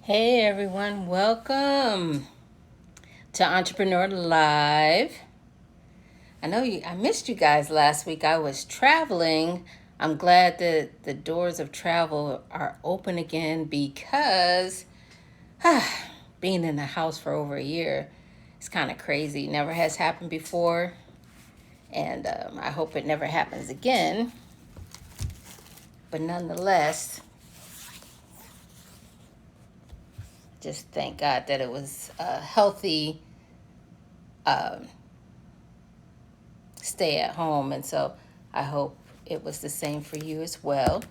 Hey everyone, welcome to Entrepreneur Live. I missed you guys last week. I was traveling. I'm glad that the doors of travel are open again because being in the house for over a year is kind of crazy. Never has happened before, and I hope it never happens again. But nonetheless, just thank God that it was a healthy stay at home. And so I hope it was the same for you as well.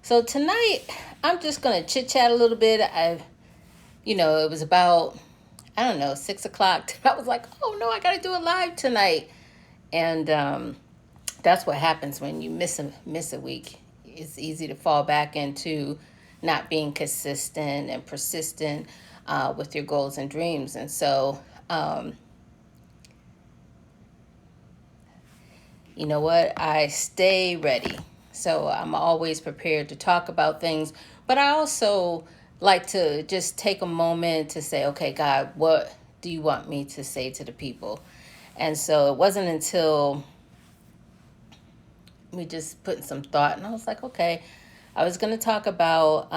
So tonight, I'm just going to chit chat a little bit. It was about, I don't know, 6 o'clock. I was like, oh no, I got to do a live tonight. And that's what happens when you miss a week. It's easy to fall back into not being consistent and persistent with your goals and dreams. And so, you know what? I stay ready. So I'm always prepared to talk about things. But I also like to just take a moment to say, okay, God, what do you want me to say to the people? And so it wasn't until we just put some thought, and I was like, okay, I was going to talk about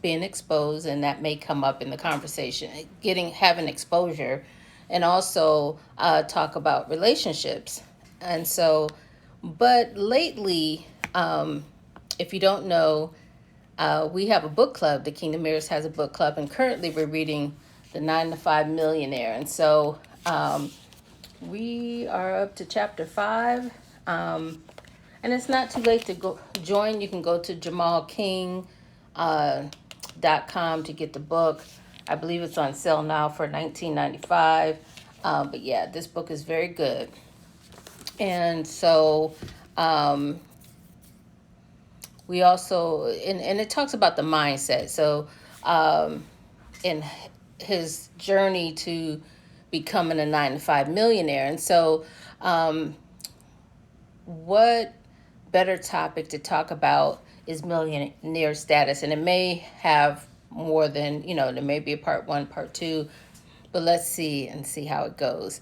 being exposed, and that may come up in the conversation, having exposure, and also talk about relationships. And so, but lately, if you don't know, we have a book club. The Kingdom Heirs has a book club, and currently we're reading The 9 to 5 Millionaire. And so we are up to chapter 5. And it's not too late to go join. You can go to jamalking.com to get the book. I believe it's on sale now for $19.95. But yeah, this book is very good. And so we also, and it talks about the mindset. So in his journey to becoming a 9 to 5 millionaire. And so what better topic to talk about is millionaire status, and it may have more than, there may be a part 1, part 2, but let's see how it goes.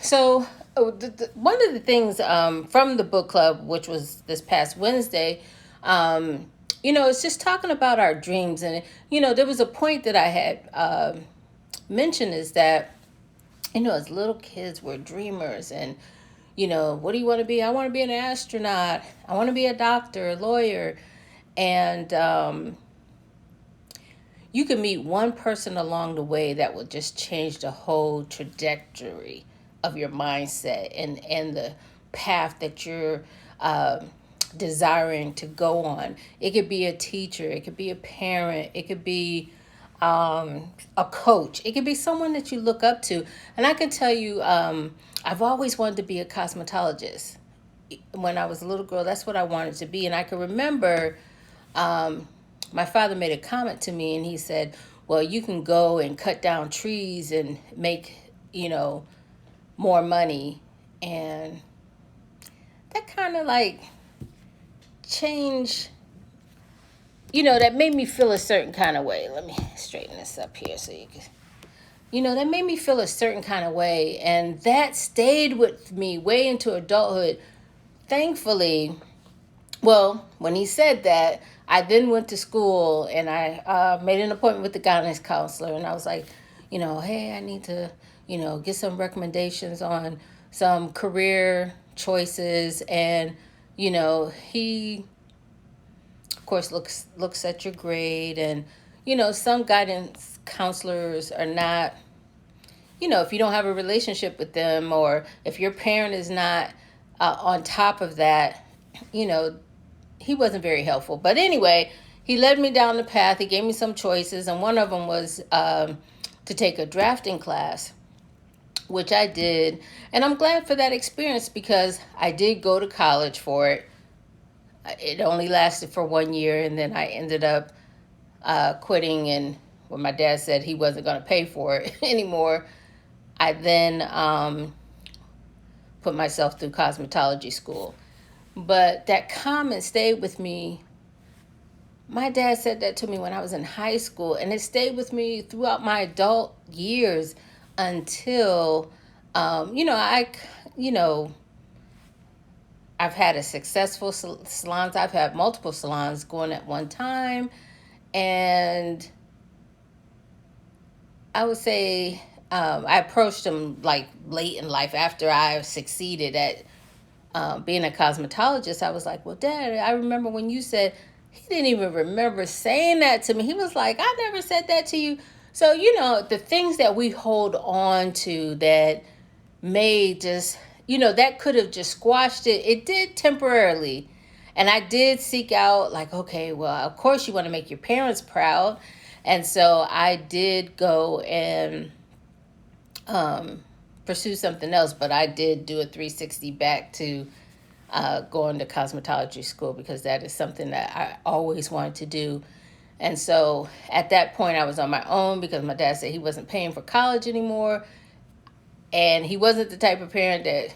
So one of the things from the book club, which was this past Wednesday, it's just talking about our dreams. And there was a point that I had mentioned, is that as little kids we're dreamers. And what do you want to be? I want to be an astronaut. I want to be a doctor, a lawyer. And you can meet one person along the way that will just change the whole trajectory of your mindset and the path that you're desiring to go on. It could be a teacher. It could be a parent. It could be a coach. It could be someone that you look up to. And I can tell you, I've always wanted to be a cosmetologist. When I was a little girl, that's what I wanted to be. And I can remember my father made a comment to me, and he said, well, you can go and cut down trees and make, more money. And that kind of like changed, that made me feel a certain kind of way. Let me straighten this up here so you can, that made me feel a certain kind of way. And that stayed with me way into adulthood. Thankfully, well, when he said that, I then went to school, and I made an appointment with the guidance counselor. And I was like, hey, I need to, get some recommendations on some career choices. And, he, of course, looks at your grade. And, some guidance counselors are not, if you don't have a relationship with them, or if your parent is not on top of that, he wasn't very helpful. But anyway, he led me down the path. He gave me some choices, and one of them was to take a drafting class, which I did. And I'm glad for that experience, because I did go to college for it. It only lasted for 1 year, and then I ended up quitting. And when my dad said he wasn't going to pay for it anymore, I then put myself through cosmetology school. But that comment stayed with me My dad said that to me when I was in high school, and it stayed with me throughout my adult years until, I, you know, I've had a successful salons. I've had multiple salons going at one time, and I would say I approached him like late in life after I succeeded at being a cosmetologist. I was like, well, Dad, I remember when you said, he didn't even remember saying that to me. He was like, I never said that to you. So, the things that we hold on to that may just, that could have just squashed it. It did temporarily. And I did seek out, like, okay, well, of course you want to make your parents proud. And so I did go and pursue something else, but I did do a 360 back to going to cosmetology school because that is something that I always wanted to do. And so at that point, I was on my own because my dad said he wasn't paying for college anymore. And he wasn't the type of parent that,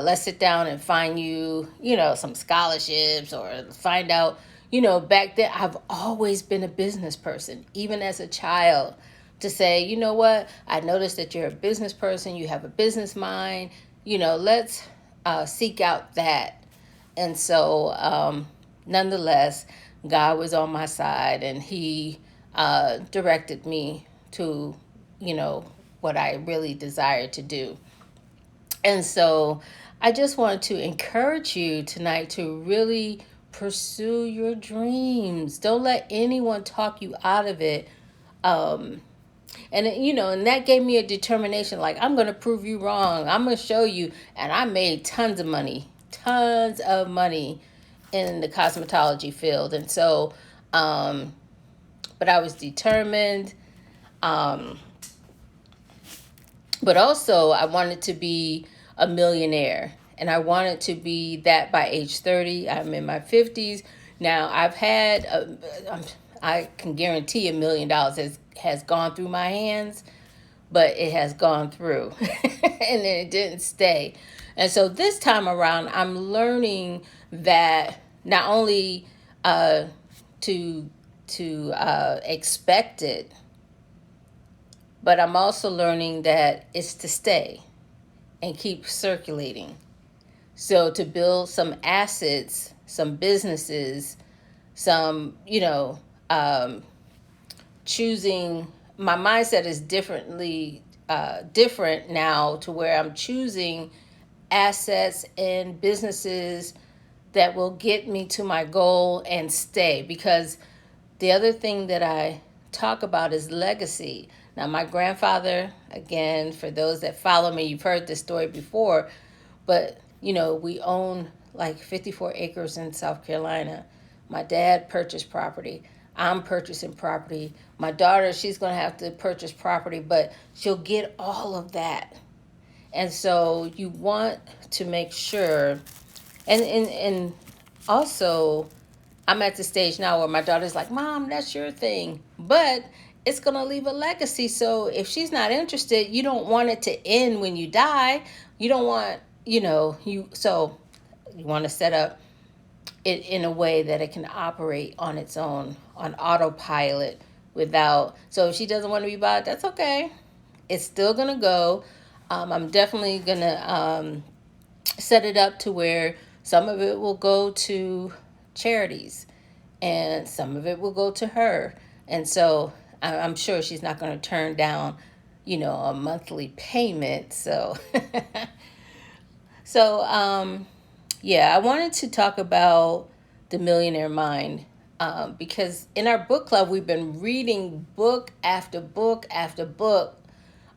let's sit down and find you, some scholarships or find out, back then I've always been a business person, even as a child, to say, you know what, I noticed that you're a business person, you have a business mind, let's seek out that. And so, nonetheless, God was on my side, and he directed me to, what I really desired to do. And so I just wanted to encourage you tonight to really pursue your dreams. Don't let anyone talk you out of it. And that gave me a determination, like, I'm going to prove you wrong. I'm going to show you. And I made tons of money in the cosmetology field. And so, but I was determined. But also I wanted to be a millionaire, and I wanted to be that by age 30. I'm in my 50s. Now I've had, I can guarantee $1 million has gone through my hands, but it has gone through and it didn't stay. And so this time around, I'm learning that not only to expect it, but I'm also learning that it's to stay and keep circulating. So to build some assets, some businesses, some, choosing, my mindset is different now, to where I'm choosing assets and businesses that will get me to my goal and stay. Because the other thing that I talk about is legacy. Now, my grandfather, again, for those that follow me, you've heard this story before, but, we own like 54 acres in South Carolina. My dad purchased property. I'm purchasing property. My daughter, she's going to have to purchase property, but she'll get all of that. And so you want to make sure, and also, I'm at the stage now where my daughter's like, Mom, that's your thing. But it's going to leave a legacy. So if she's not interested, you don't want it to end when you die. You don't want, so you want to set up it in a way that it can operate on its own, on autopilot so if she doesn't want to be bought, that's okay. It's still going to go. I'm definitely going to set it up to where some of it will go to charities and some of it will go to her. And so I'm sure she's not going to turn down, a monthly payment. So, I wanted to talk about the Millionaire Mind because in our book club, we've been reading book after book after book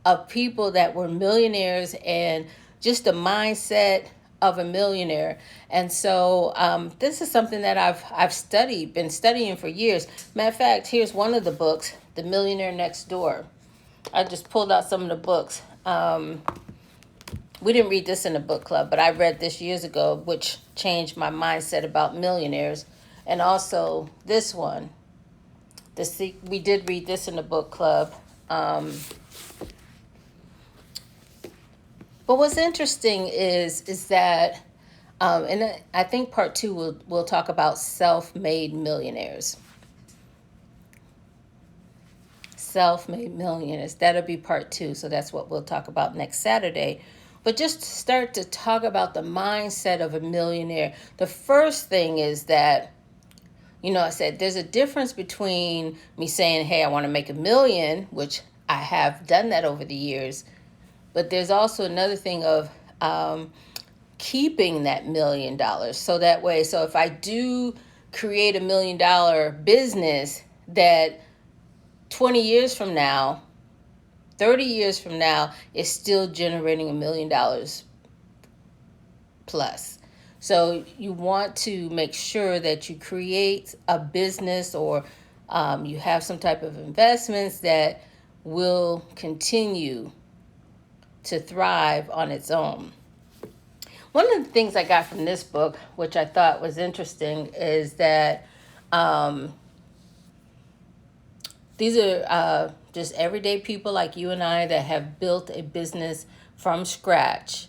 of people that were millionaires and just the mindset of a millionaire. And so this is something that I've been studying for years. Matter of fact, here's one of the books, The Millionaire Next Door. I just pulled out some of the books. We didn't read this in the book club, but I read this years ago, which changed my mindset about millionaires. And also this one, we did read this in the book club. But what's interesting is that And I think part two we'll talk about self-made millionaires. Self-made millionaires. That'll be part two. So that's what we'll talk about next Saturday. But just to start to talk about the mindset of a millionaire, the first thing is that, I said there's a difference between me saying, hey, I want to make $1 million, which I have done that over the years. But there's also another thing of keeping that $1 million. So that way, so if I do create $1 million business, that 20 years from now, 30 years from now, is still generating $1 million plus. So you want to make sure that you create a business, or you have some type of investments that will continue to thrive on its own. One of the things I got from this book, which I thought was interesting, is that these are just everyday people like you and I that have built a business from scratch.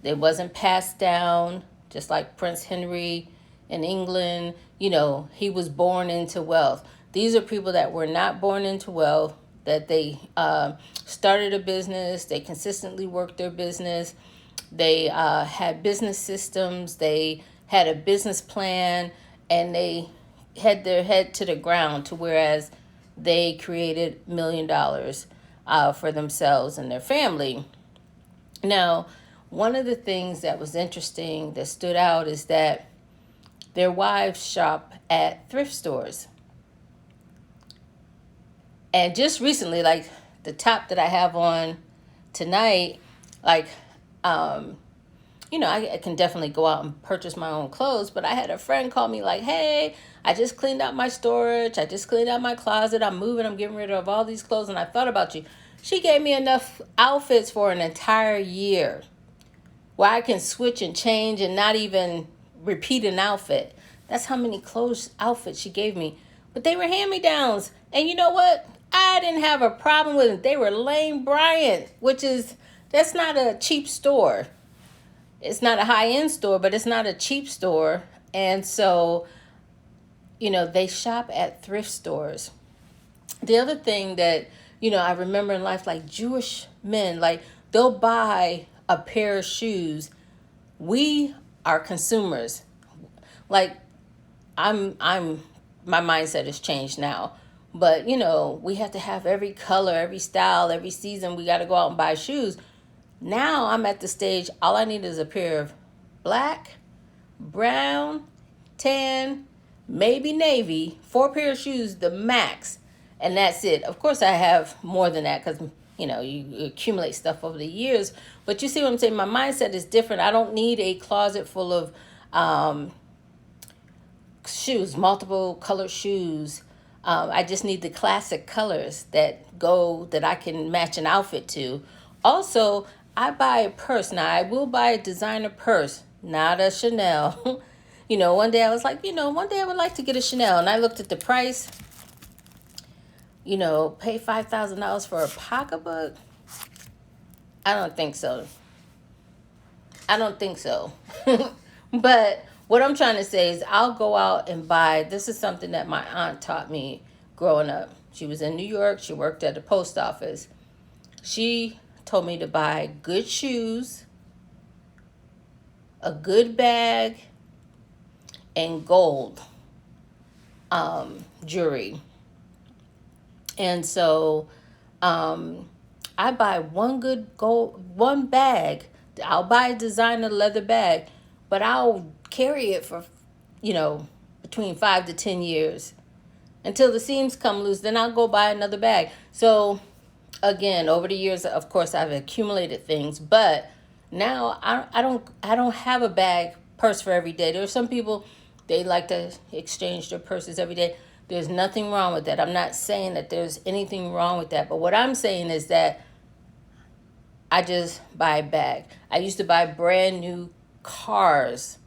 It wasn't passed down, just like Prince Henry in England. He was born into wealth. These are people that were not born into wealth, that they started a business, they consistently worked their business, they had business systems, they had a business plan, and they had their head to the ground, to whereas they created $1 million for themselves and their family. Now, one of the things that was interesting that stood out is that their wives shop at thrift stores. And just recently, like the top that I have on tonight, like, I can definitely go out and purchase my own clothes, but I had a friend call me like, hey, I just cleaned out my storage. I just cleaned out my closet. I'm moving. I'm getting rid of all these clothes, and I thought about you. She gave me enough outfits for an entire year where I can switch and change and not even repeat an outfit. That's how many outfits she gave me. But they were hand-me-downs. And you know what? I didn't have a problem with it. They were Lane Bryant, that's not a cheap store. It's not a high-end store, but it's not a cheap store. And so, they shop at thrift stores. The other thing that, I remember in life, like Jewish men, like they'll buy a pair of shoes. We are consumers. Like my mindset has changed now. But, we have to have every color, every style, every season. We got to go out and buy shoes. Now I'm at the stage, all I need is a pair of black, brown, tan, maybe navy, 4 pair of shoes, the max. And that's it. Of course, I have more than that because, you accumulate stuff over the years. But you see what I'm saying? My mindset is different. I don't need a closet full of shoes, multiple color shoes. I just need the classic colors that I can match an outfit to. Also, I buy a purse. Now, I will buy a designer purse, not a Chanel. One day I was like, one day I would like to get a Chanel. And I looked at the price, pay $5,000 for a pocketbook. I don't think so. But what I'm trying to say is I'll go out and buy. This is something that my aunt taught me growing up. She was in New York. She worked at the post office. She told me to buy good shoes, a good bag, and gold jewelry. And so I buy one bag. I'll buy a designer leather bag, but I'll carry it for, between 5 to 10 years until the seams come loose. Then I'll go buy another bag. So again, over the years, of course, I've accumulated things, but now I don't have a purse for every day. There are some people, they like to exchange their purses every day. There's nothing wrong with that. I'm not saying that there's anything wrong with that, but what I'm saying is that I just buy a bag. I used to buy brand new cars.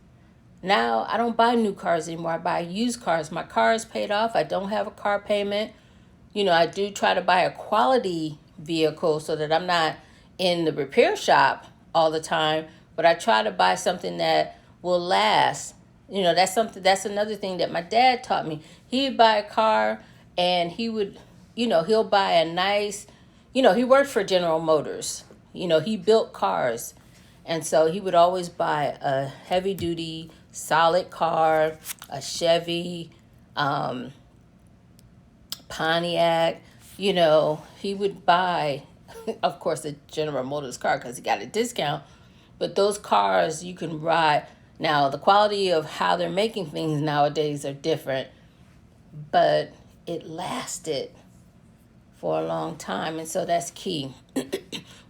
Now I don't buy new cars anymore. I buy used cars. My car is paid off. I don't have a car payment. I do try to buy a quality vehicle so that I'm not in the repair shop all the time, but I try to buy something that will last. That's another thing that my dad taught me. He'd buy a car and he'll buy a nice, he worked for General Motors. He built cars. And so he would always buy a heavy duty, solid car, a Chevy, Pontiac. He would buy, of course, a General Motors car because he got a discount. But those cars you can ride. Now, the quality of how they're making things nowadays are different, but it lasted for a long time. And so that's key.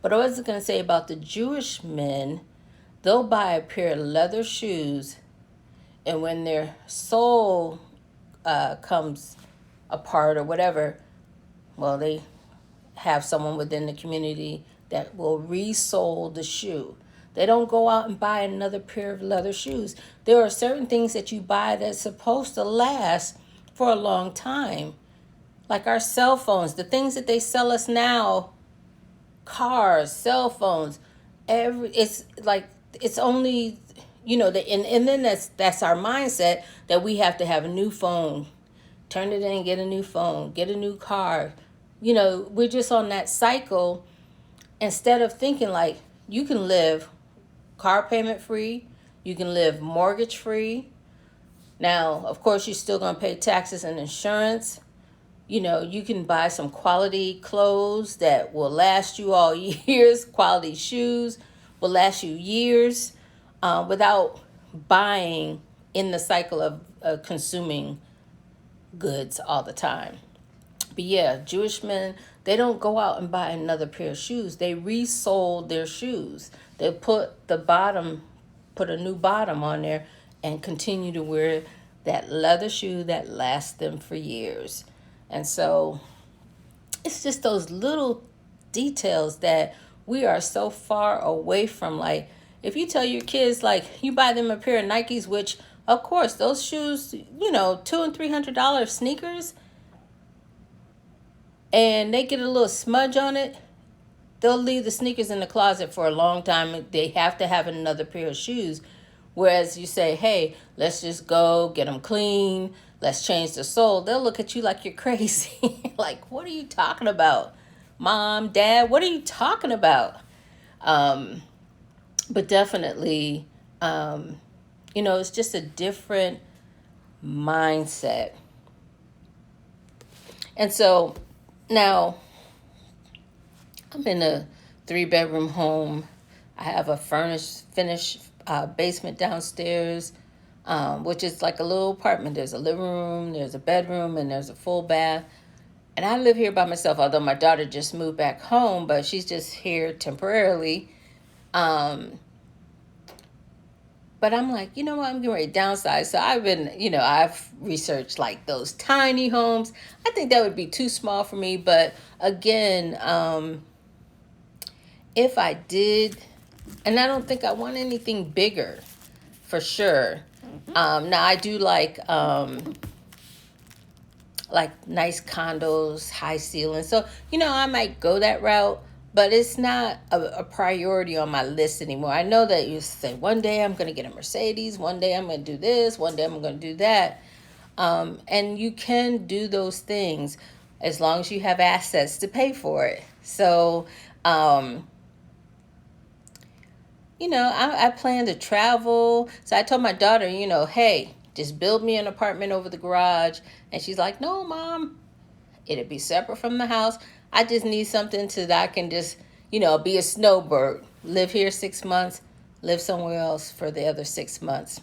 But I was going to say about the Jewish men, they'll buy a pair of leather shoes, and when their soul comes apart or whatever, well, they have someone within the community that will resole the shoe. They don't go out and buy another pair of leather shoes. There are certain things that you buy that's supposed to last for a long time. Like our cell phones, the things that they sell us now, cars, cell phones, it's like it's only and then that's our mindset that we have to have a new phone, turn it in, get a new phone, get a new car. We're just on that cycle instead of thinking like you can live car payment free, you can live mortgage free. Now, of course, you're still going to pay taxes and insurance. You can buy some quality clothes that will last you all years. Quality shoes will last you years without buying in the cycle of consuming goods all the time. But yeah, Jewish men, they don't go out and buy another pair of shoes. They resold their shoes. They put a new bottom on there and continue to wear that leather shoe that lasts them for years. And so it's just those little details that we are so far away from. Like, if you tell your kids, like, you buy them a pair of Nikes, which, of course, those shoes, $200 and $300 sneakers, and they get a little smudge on it, they'll leave the sneakers in the closet for a long time. They have to have another pair of shoes. Whereas you say, hey, let's just go get them clean. Let's change the sole. They'll look at you like you're crazy. Like, what are you talking about? Mom, Dad, what are you talking about? But definitely, it's just a different mindset. And so now I'm in a 3-bedroom home. I have a finished basement downstairs, which is like a little apartment. There's a living room, there's a bedroom, and there's a full bath. And I live here by myself, although my daughter just moved back home, but she's just here temporarily. But I'm like, you know what, I'm getting ready to downsize. So I've researched like those tiny homes. I think that would be too small for me. But again, if I did, and I don't think I want anything bigger, for sure. Now I do like nice condos, high ceilings. So, I might go that route, but it's not a priority on my list anymore. I know that you say, one day I'm going to get a Mercedes, one day I'm going to do this, one day I'm going to do that. And you can do those things as long as you have assets to pay for it. So, I plan to travel. So I told my daughter, hey, just build me an apartment over the garage. And she's like, no, Mom, it'll be separate from the house. I just need something so that I can just, be a snowbird. Live here 6 months, live somewhere else for the other 6 months.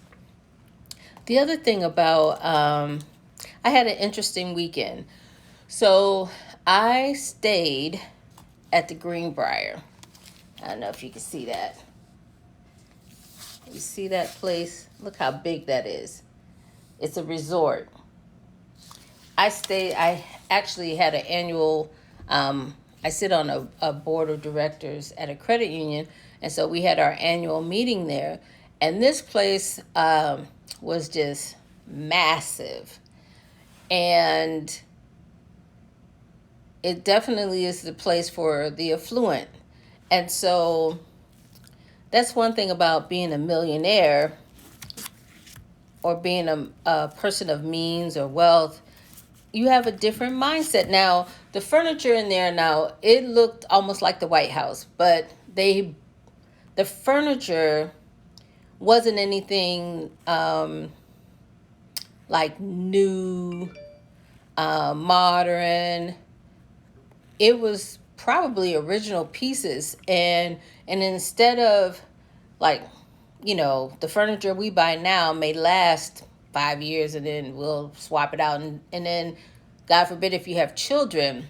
The other thing about, I had an interesting weekend. So I stayed at the Greenbrier. I don't know if you can see that. You see that place? Look how big that is. It's a resort. I actually had an annual, I sit on a board of directors at a credit union. And so we had our annual meeting there. And this place was just massive. And it definitely is the place for the affluent. And so that's one thing about being a millionaire. or being a person of means or wealth, you have a different mindset. Now, the furniture in there now, it looked almost like the White House, but the furniture wasn't anything like new, modern. It was probably original pieces, and instead of like, the furniture we buy now may last 5 years and then we'll swap it out, and then God forbid if you have children.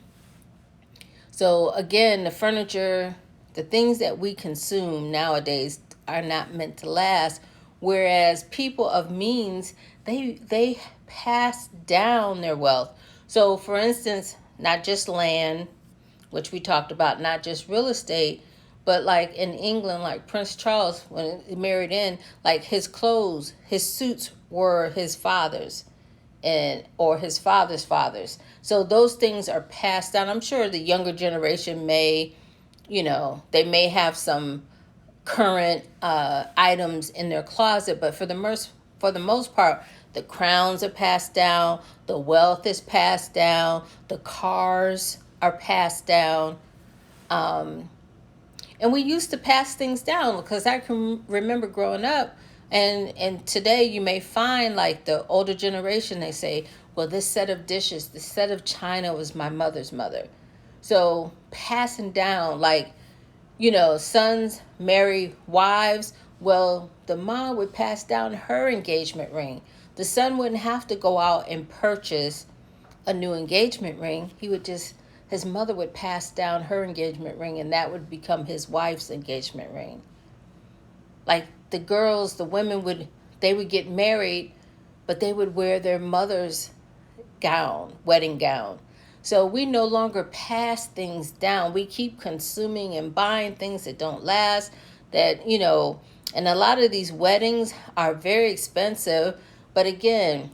So again, the furniture, the things that we consume nowadays are not meant to last, whereas people of means, they pass down their wealth. So for instance, not just land, which we talked about, not just real estate, but like in England, like Prince Charles, when he married in, like his clothes, his suits were his father's, or his father's father's. So those things are passed down. I'm sure the younger generation may, they may have some current items in their closet, but for the most part, the crowns are passed down, the wealth is passed down, the cars are passed down. And we used to pass things down, because I can remember growing up, and today you may find like the older generation, they say, well, this set of dishes, this set of china was my mother's mother. So passing down, like, sons marry wives. Well, the mom would pass down her engagement ring. The son wouldn't have to go out and purchase a new engagement ring. His mother would pass down her engagement ring, and that would become his wife's engagement ring. Like the women they would get married, but they would wear their mother's wedding gown. So we no longer pass things down. We keep consuming and buying things that don't last, and a lot of these weddings are very expensive. But again,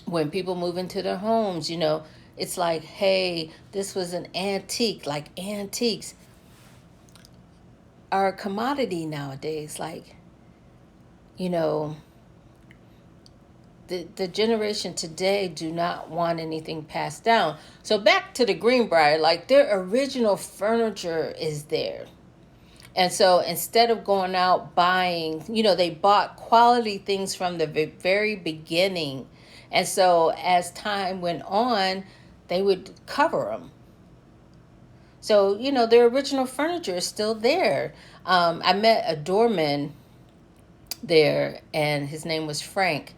when people move into their homes, it's like, hey, this was an antique. Like antiques are a commodity nowadays. Like, the generation today do not want anything passed down. So back to the Greenbrier, like their original furniture is there. And so instead of going out buying, they bought quality things from the very beginning. And so as time went on, they would cover them. So, their original furniture is still there. I met a doorman there, and his name was Frank.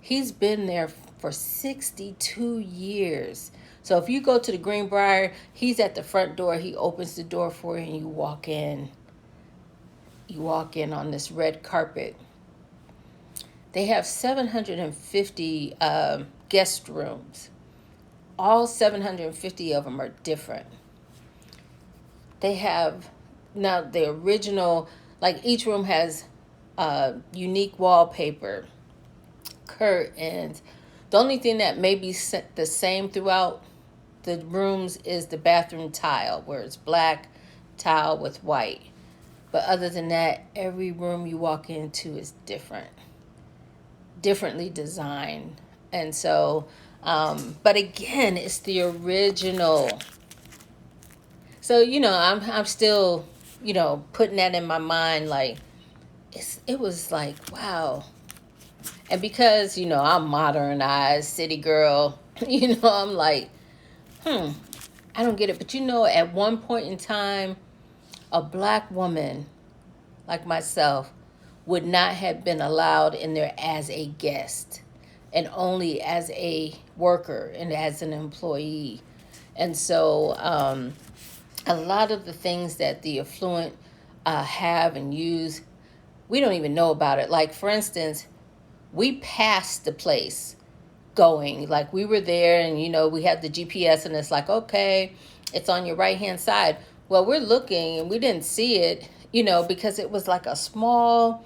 He's been there for 62 years. So if you go to the Greenbrier, he's at the front door. He opens the door for you, and you walk in. You walk in on this red carpet. They have 750 guest rooms. All 750 of them are different. They have now the original, like each room has unique wallpaper, curtains. The only thing that may be the same throughout the rooms is the bathroom tile, where it's black tile with white. But other than that, every room you walk into is differently designed. And so, but again, it's the original. So, I'm still, putting that in my mind, like, it was like, wow. And because, I'm modernized, city girl, I'm like, I don't get it. But, at one point in time, a black woman like myself would not have been allowed in there as a guest, and only as a worker and as an employee. And so a lot of the things that the affluent have and use, we don't even know about it. Like, for instance, we passed the place going. Like, we were there, and, we had the GPS, and it's like, okay, it's on your right-hand side. Well, we're looking, and we didn't see it, because it was like a small,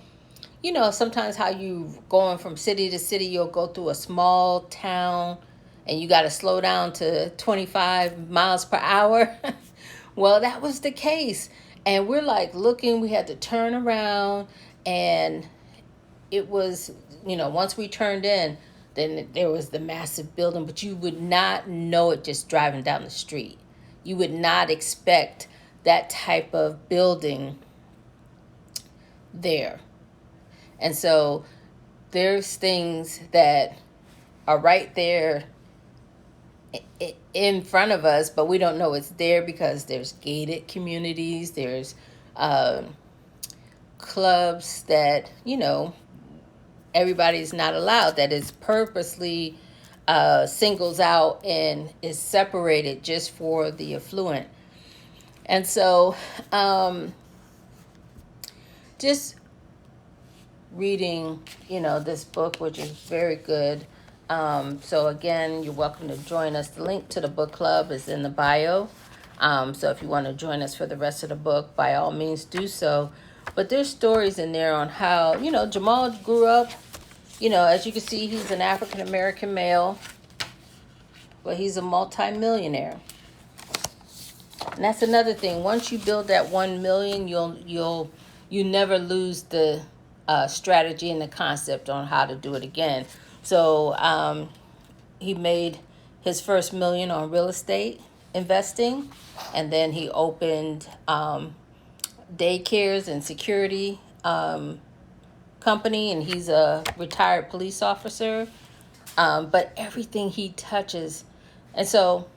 sometimes how you going from city to city, you'll go through a small town, and you got to slow down to 25 miles per hour. Well, that was the case. And we're like looking, we had to turn around, and it was, once we turned in, then there was the massive building, but you would not know it just driving down the street. You would not expect that type of building there. And so there's things that are right there in front of us, but we don't know it's there because there's gated communities, there's clubs that, everybody's not allowed, that is purposely singles out and is separated just for the affluent. And so just reading, this book, which is very good. So again, you're welcome to join us. The link to the book club is in the bio. So if you want to join us for the rest of the book, by all means do so. But there's stories in there on how, Jamal grew up, as you can see, he's an African-American male, but he's a multi-millionaire. And that's another thing. Once you build that 1 million, you never lose the strategy and the concept on how to do it again. So he made his first million on real estate investing, and then he opened daycares and security company, and he's a retired police officer. But everything he touches, and so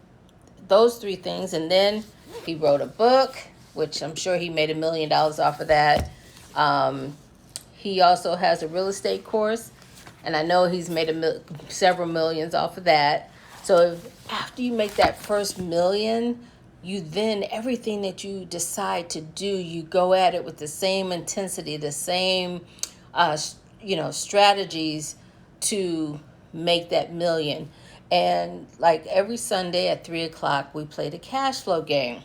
those three things, and then he wrote a book, which I'm sure he made $1 million off of that. He also has a real estate course, and I know he's made several millions off of that. So after you make that first million, you then, everything that you decide to do, you go at it with the same intensity, the same, strategies to make that million. And like every Sunday at 3:00, we play the cash flow game.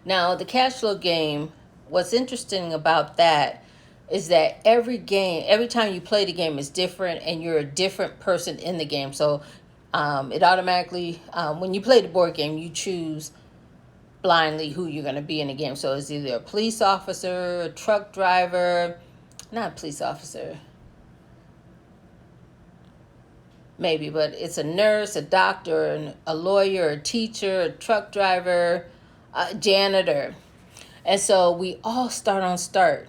Now, the cash flow game, what's interesting about that is that every time you play the game is different, and you're a different person in the game. So it automatically, when you play the board game, you choose blindly who you're going to be in the game. So it's either a police officer, a truck driver, not a police officer, maybe, but it's a nurse, a doctor, a lawyer, a teacher, a truck driver, a janitor. And so we all start on start.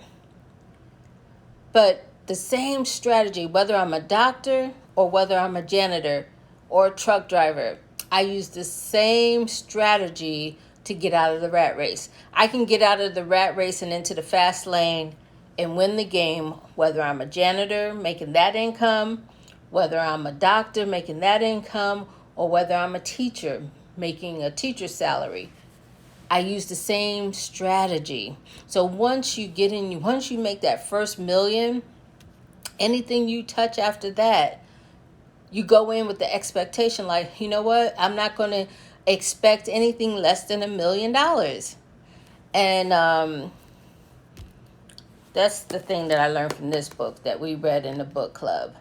But the same strategy, whether I'm a doctor or whether I'm a janitor or a truck driver, I use the same strategy to get out of the rat race. I can get out of the rat race and into the fast lane and win the game, whether I'm a janitor making that income, whether I'm a doctor making that income, or whether I'm a teacher making a teacher's salary. I use the same strategy. So once you make that first million, anything you touch after that, you go in with the expectation like, you know what? I'm not going to expect anything less than $1 million. And that's the thing that I learned from this book that we read in the book club.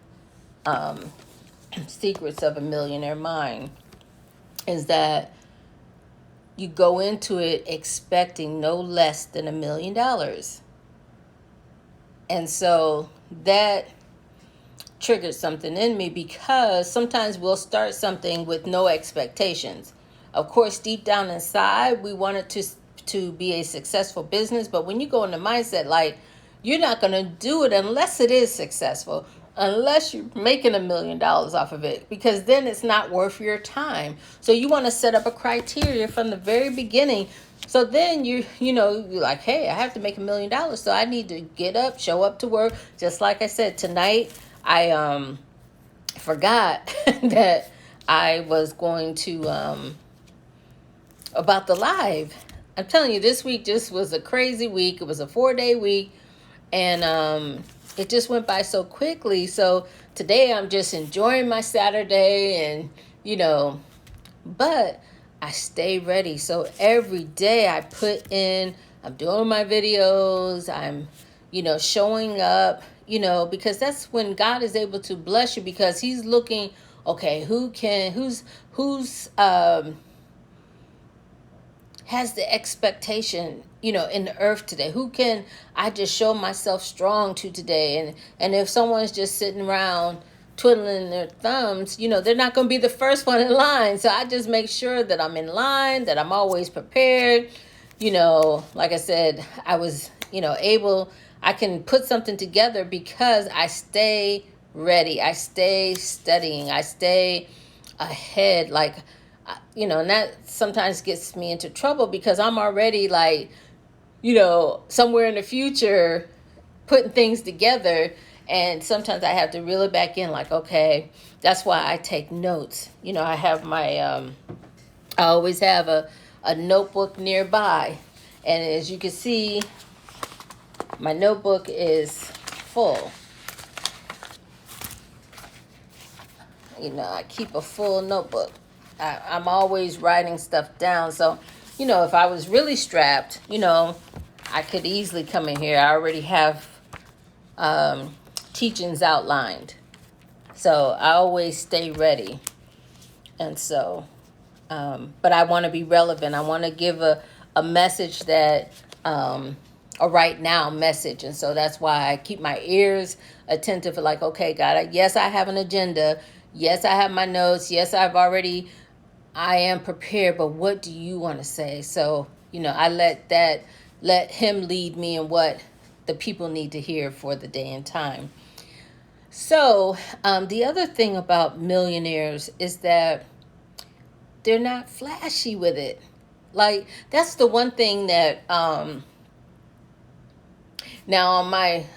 Secrets of a Millionaire Mind, is that you go into it expecting no less than $1 million. And so that triggered something in me, because sometimes we'll start something with no expectations. Of course, deep down inside, we want it to be a successful business. But when you go in the mindset, like, you're not going to do it unless it is successful, unless you're making $1 million off of it, because then it's not worth your time. So you want to set up a criteria from the very beginning. So then you're like, hey, I have to make $1 million. So I need to get up, show up to work. Just like I said, tonight, I forgot that I was going to, about the live. I'm telling you, this week just was a crazy week. It was a 4-day week. And it just went by so quickly. So today I'm just enjoying my Saturday, and, but I stay ready. So every day I put in, I'm doing my videos, I'm, showing up, because that's when God is able to bless you, because he's looking, okay, who's has the expectation, in the earth today? Who can I just show myself strong to today? And if someone's just sitting around twiddling their thumbs, they're not going to be the first one in line. So I just make sure that I'm in line, that I'm always prepared. Like I said, I was, I can put something together because I stay ready. I stay studying. I stay ahead. Like, and that sometimes gets me into trouble because I'm already like, somewhere in the future putting things together. And sometimes I have to reel it back in like, okay, that's why I take notes. I have I always have a notebook nearby. And as you can see, my notebook is full. I keep a full notebook. I'm always writing stuff down. So, if I was really strapped, I could easily come in here. I already have teachings outlined. So I always stay ready. And so, but I want to be relevant. I want to give a message that, a right now message. And so that's why I keep my ears attentive. Like, okay, God, yes, I have an agenda. Yes, I have my notes. Yes, I am prepared, but what do you want to say? So, I let him lead me in what the people need to hear for the day and time. So, the other thing about millionaires is that they're not flashy with it. Like, that's the one thing that, now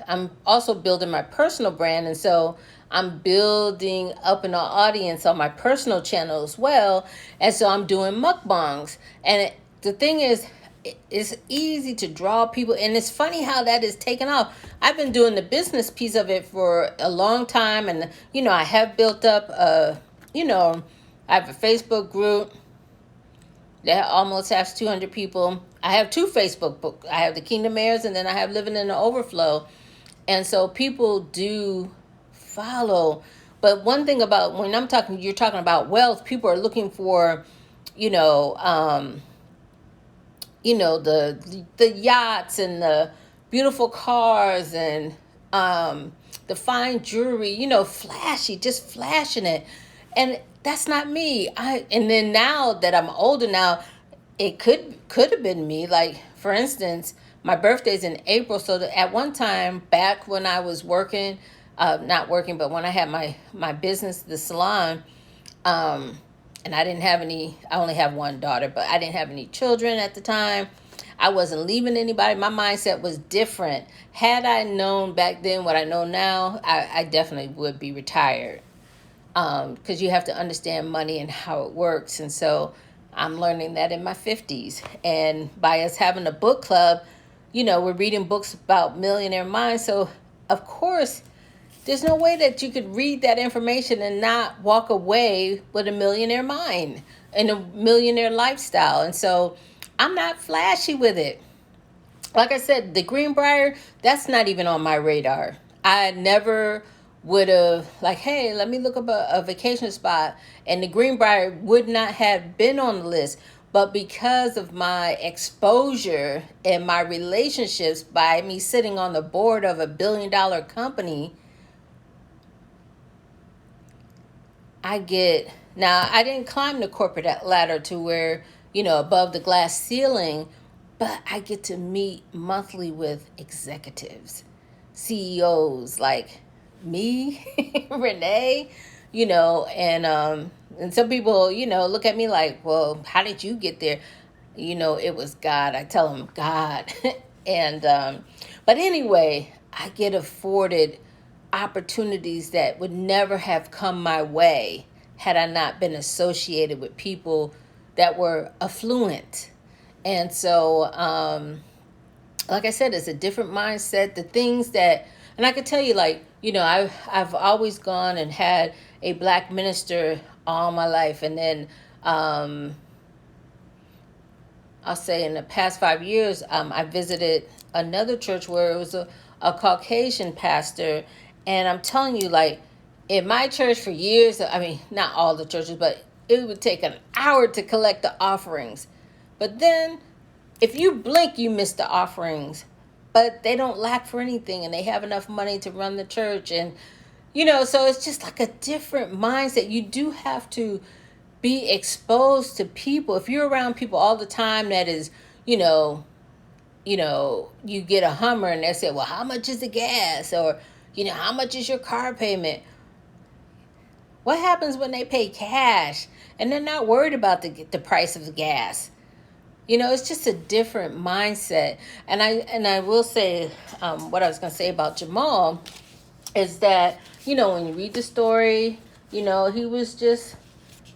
I'm also building my personal brand. And so I'm building up an audience on my personal channel as well. And so I'm doing mukbangs. And the thing is, it's easy to draw people. And it's funny how that is taken off. I've been doing the business piece of it for a long time. And, I have built up, I have a Facebook group that almost has 200 people. I have 2 Facebook books. I have the Kingdom Heirs, and then I have Living in the Overflow. And so people do follow. But one thing about when you're talking about wealth, people are looking for, the yachts and the beautiful cars and the fine jewelry, flashy, just flashing it. And that's not me. And then now that I'm older now, it could have been me. Like, for instance, my birthday's in April. So at one time back when I was working, not working, but when I had my business, the salon, and I only have one daughter, but I didn't have any children at the time. I wasn't leaving anybody. My mindset was different. Had I known back then what I know now, I definitely would be retired. Because you have to understand money and how it works. And so I'm learning that in my 50s. And by us having a book club, we're reading books about millionaire minds. So, of course, there's no way that you could read that information and not walk away with a millionaire mind and a millionaire lifestyle. And so I'm not flashy with it. Like I said, the Greenbrier, that's not even on my radar. I never would have like, hey, let me look up a vacation spot. And the Greenbrier would not have been on the list. But because of my exposure and my relationships, by me sitting on the board of $1 billion company, I didn't climb the corporate ladder to where, above the glass ceiling, but I get to meet monthly with executives, CEOs like me, Renee, and some people, look at me like, well, how did you get there? It was God. I tell them God. And, but anyway, I get afforded opportunities that would never have come my way had I not been associated with people that were affluent. And so, like I said, it's a different mindset. The things that, and I can tell you, like, I've always gone and had a black minister all my life. And then I'll say in the past 5 years, I visited another church where it was a Caucasian pastor. And I'm telling you, like, in my church for years, I mean, not all the churches, but it would take an hour to collect the offerings. But then if you blink, you miss the offerings. But they don't lack for anything, and they have enough money to run the church. And, so it's just like a different mindset. You do have to be exposed to people. If you're around people all the time that is, you get a Hummer and they say, well, how much is the gas? Or, how much is your car payment? What happens when they pay cash and they're not worried about the price of the gas? It's just a different mindset. And I will say, what I was going to say about Jamal is that, when you read the story, he was just,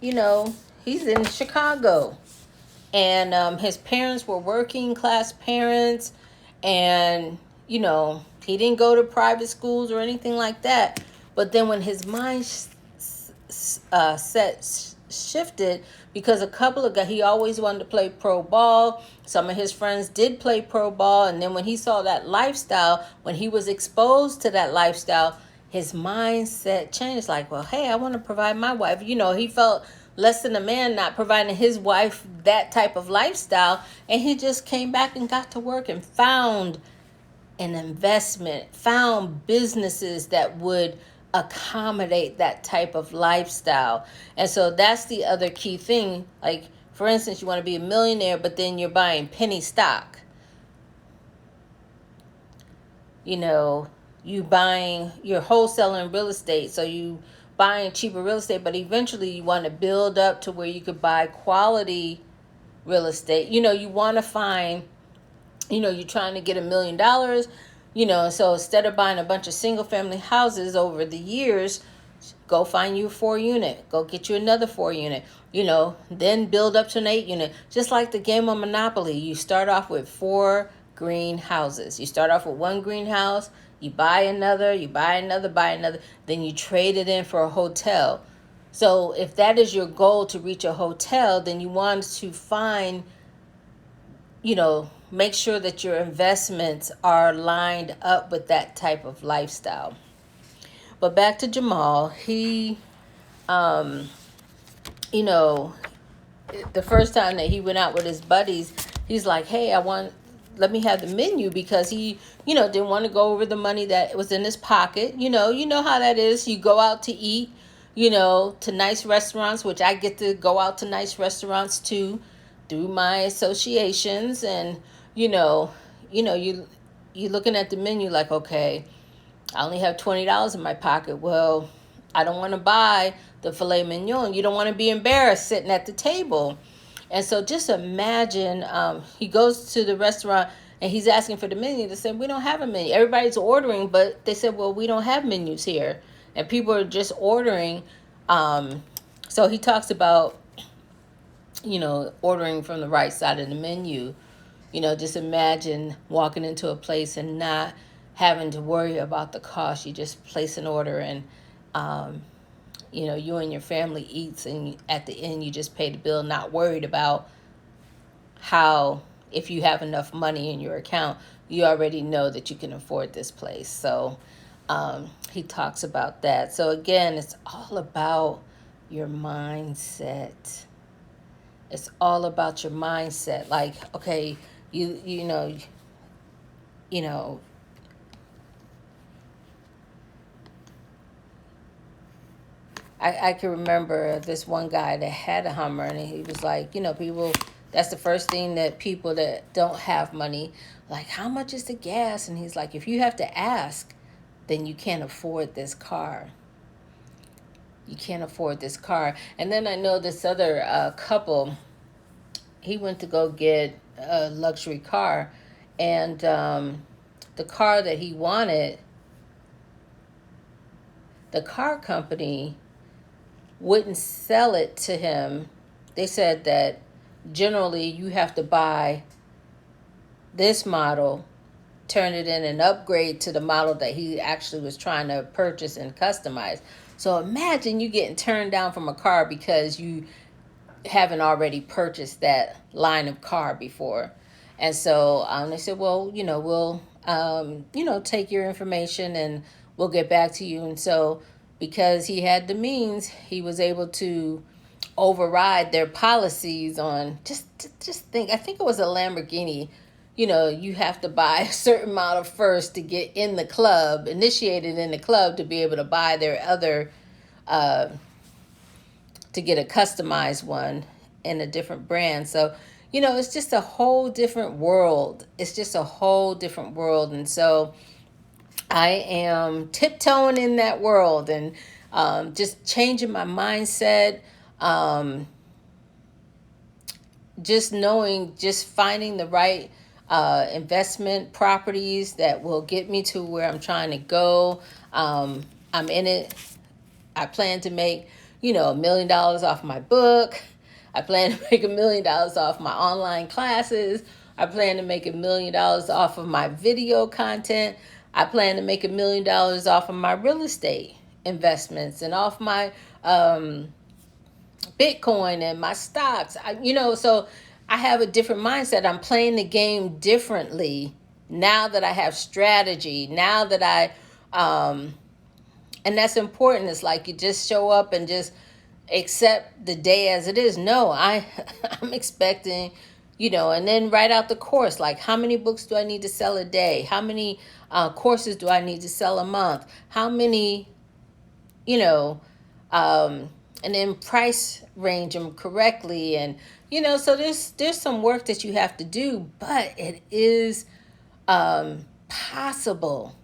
he's in Chicago. And his parents were working class parents. And, he didn't go to private schools or anything like that. But then when his mind set shifted, because a couple of guys, he always wanted to play pro ball. Some of his friends did play pro ball. And then when he saw that lifestyle, when he was exposed to that lifestyle, his mindset changed. Like, well, hey, I want to provide my wife. He felt less than a man not providing his wife that type of lifestyle. And he just came back and got to work and found an investment, found businesses that would accommodate that type of lifestyle. And so that's the other key thing. Like, for instance, you want to be a millionaire, but then you're buying penny stock. You're wholesaling real estate. So you buying cheaper real estate, but eventually you want to build up to where you could buy quality real estate. You want to find, you're trying to get $1 million. So instead of buying a bunch of single family houses over the years, go find you a 4-unit. Go get you another 4-unit. Then build up to an 8-unit. Just like the game of Monopoly, you start off with 4 green houses. You start off with 1 greenhouse, you buy another, buy another, then you trade it in for a hotel. So if that is your goal, to reach a hotel, then you want to find, make sure that your investments are lined up with that type of lifestyle. But back to Jamal, he, the first time that he went out with his buddies, he's like, hey, let me have the menu, because he, didn't want to go over the money that was in his pocket. You know how that is. You go out to eat, to nice restaurants, which I get to go out to nice restaurants too, through my associations. And, you looking at the menu like, okay, I only have $20 in my pocket. Well, I don't want to buy the filet mignon. You don't want to be embarrassed sitting at the table. And so just imagine, he goes to the restaurant and he's asking for the menu. They said, we don't have a menu. Everybody's ordering, but they said, well, we don't have menus here. And people are just ordering. So he talks about, ordering from the right side of the menu. Just imagine walking into a place and not having to worry about the cost. You just place an order and, you and your family eats, and at the end you just pay the bill, not worried about how, if you have enough money in your account, you already know that you can afford this place. So he talks about that. So again, it's all about your mindset. It's all about your mindset. Like, okay, you know, I can remember this one guy that had a Hummer, and he was like, people, that's the first thing that people that don't have money, like, how much is the gas? And he's like, if you have to ask, then you can't afford this car. You can't afford this car. And then I know this other couple, he went to go get a luxury car, and the car that he wanted, the car company wouldn't sell it to him. They said that generally you have to buy this model, turn it in, and upgrade to the model that he actually was trying to purchase and customize. So imagine you getting turned down from a car because you haven't already purchased that line of car before. And so they said, well, we'll, take your information and we'll get back to you. And so because he had the means, he was able to override their policies on just think. I think it was a Lamborghini. You know, you have to buy a certain amount of first to get in the club, initiated in the club, to be able to buy their other, to get a customized one in a different brand. So, you know, it's just a whole different world. It's just a whole different world. And so I am tiptoeing in that world, and just changing my mindset. Just knowing, just finding the right investment properties that will get me to where I'm trying to go. I'm in it. I plan to make, $1 million off my book. I plan to make $1 million off my online classes. I plan to make $1 million off of my video content. I plan to make $1 million off of my real estate investments and off my Bitcoin and my stocks. So I have a different mindset. I'm playing the game differently now that I have strategy. Now that and that's important. It's like you just show up and just accept the day as it is. No, I'm expecting, and then write out the course. Like, how many books do I need to sell a day? How many courses do I need to sell a month? How many, and then price range them correctly. And, so there's some work that you have to do, but it is possible.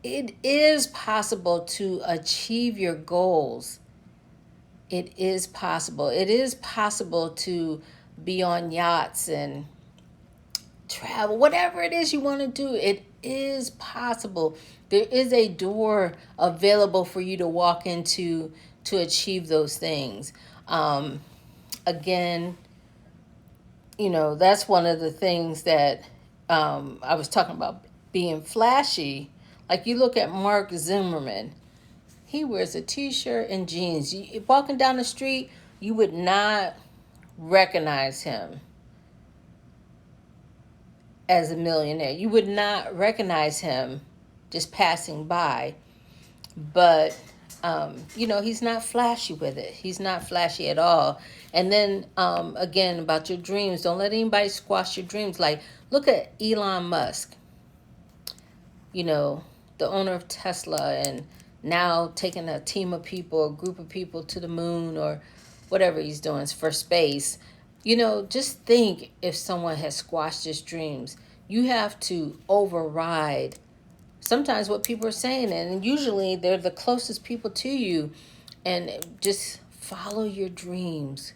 It is possible to achieve your goals. It is possible. It is possible to be on yachts and travel, whatever it is you want to do. It is possible. There is a door available for you to walk into to achieve those things. Again, that's one of the things that I was talking about, being flashy. Like, you look at Mark Zimmerman. He wears a t-shirt and jeans. Walking down the street, you would not recognize him as a millionaire. You would not recognize him just passing by. But, he's not flashy with it. He's not flashy at all. And then, again, about your dreams. Don't let anybody squash your dreams. Like, look at Elon Musk, the owner of Tesla, and now taking a team of people, a group of people to the moon, or whatever he's doing for space. Just think, if someone has squashed his dreams, you have to override sometimes what people are saying. And usually they're the closest people to you. And just follow your dreams.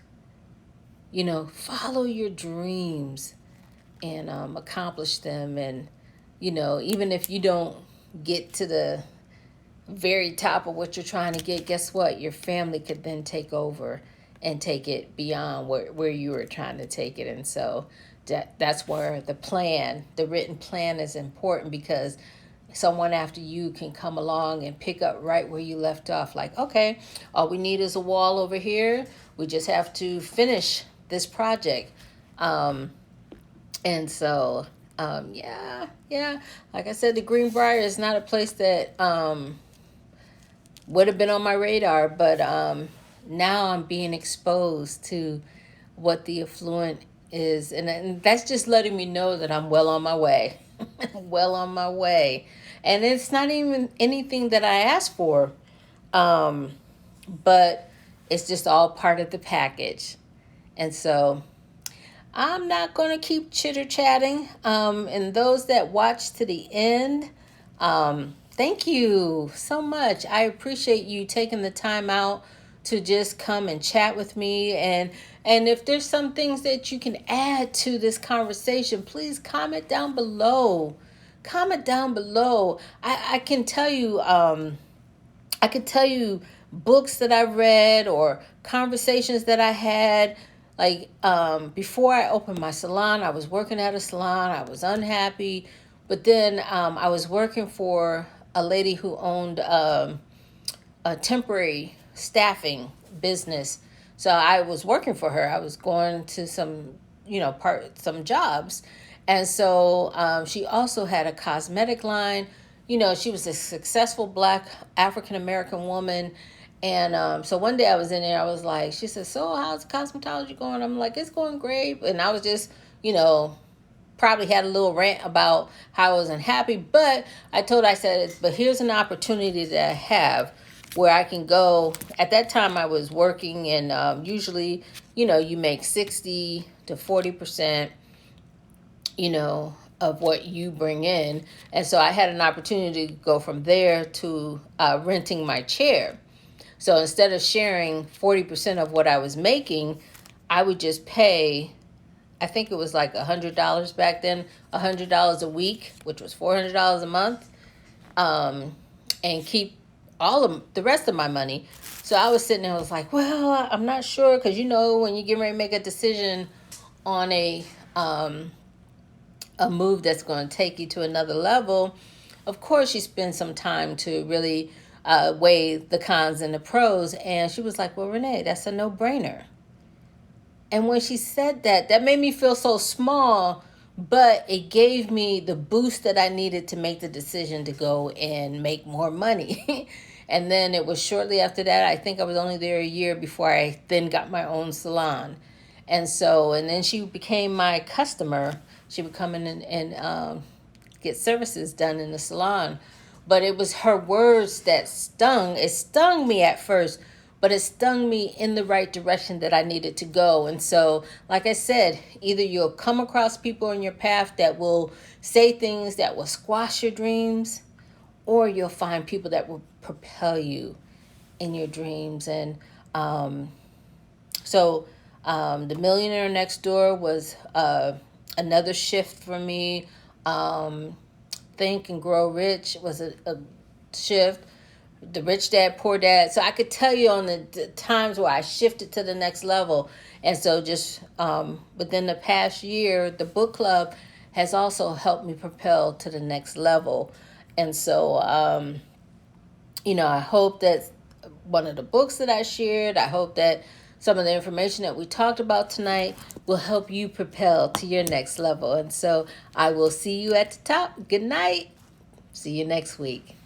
Follow your dreams and accomplish them. And, even if you don't get to the very top of what you're trying to get, guess what? Your family could then take over and take it beyond where you were trying to take it. And so that's where the written plan is important, because someone after you can come along and pick up right where you left off. Like, okay, all we need is a wall over here. We just have to finish this project. And so, yeah. Like I said, the Greenbrier is not a place that would have been on my radar, but now I'm being exposed to what the affluent is, and that's just letting me know that I'm well on my way. Well on my way. And it's not even anything that I asked for, but it's just all part of the package. And so I'm not going to keep chitter-chatting. And those that watch to the end, thank you so much. I appreciate you taking the time out to just come and chat with me. And if there's some things that you can add to this conversation, please comment down below. Comment down below. I can tell you, books that I read or conversations that I had. Like, before I opened my salon, I was working at a salon. I was unhappy. But then I was working for a lady who owned a temporary staffing business. So I was working for her. I was going to some jobs. And so she also had a cosmetic line. She was a successful Black African-American woman. And so one day I was in there, I was like, she said, so how's cosmetology going? I'm like, it's going great. And I was just, you know, probably had a little rant about how I was unhappy. But I said, but here's an opportunity that I have where I can go. At that time I was working, and usually, you know, you make 60 to 40%, you know, of what you bring in. And so I had an opportunity to go from there to renting my chair. So instead of sharing 40% of what I was making, I would just pay, I think it was like $100 back then, $100 a week, which was $400 a month, and keep all of the rest of my money. So I was sitting there, I was like, well, I'm not sure, because you know, when you get ready to make a decision on a move that's going to take you to another level, of course you spend some time to really weigh the cons and the pros. And she was like, well, Renee, that's a no-brainer. And when she said that, that made me feel so small, but it gave me the boost that I needed to make the decision to go and make more money. And then it was shortly after that, I think I was only there a year before I then got my own salon. And so, and then she became my customer. She would come in and get services done in the salon. But it was her words that stung. It stung me at first, but it stung me in the right direction that I needed to go. And so, like I said, either you'll come across people in your path that will say things that will squash your dreams, or you'll find people that will propel you in your dreams. And so the Millionaire Next Door was another shift for me. Think and Grow Rich was a shift. The Rich Dad, Poor Dad. So I could tell you on the times where I shifted to the next level. And so just within the past year, the book club has also helped me propel to the next level. And so, you know, I hope that one of the books that I shared, I hope that some of the information that we talked about tonight will help you propel to your next level. And so I will see you at the top. Good night. See you next week.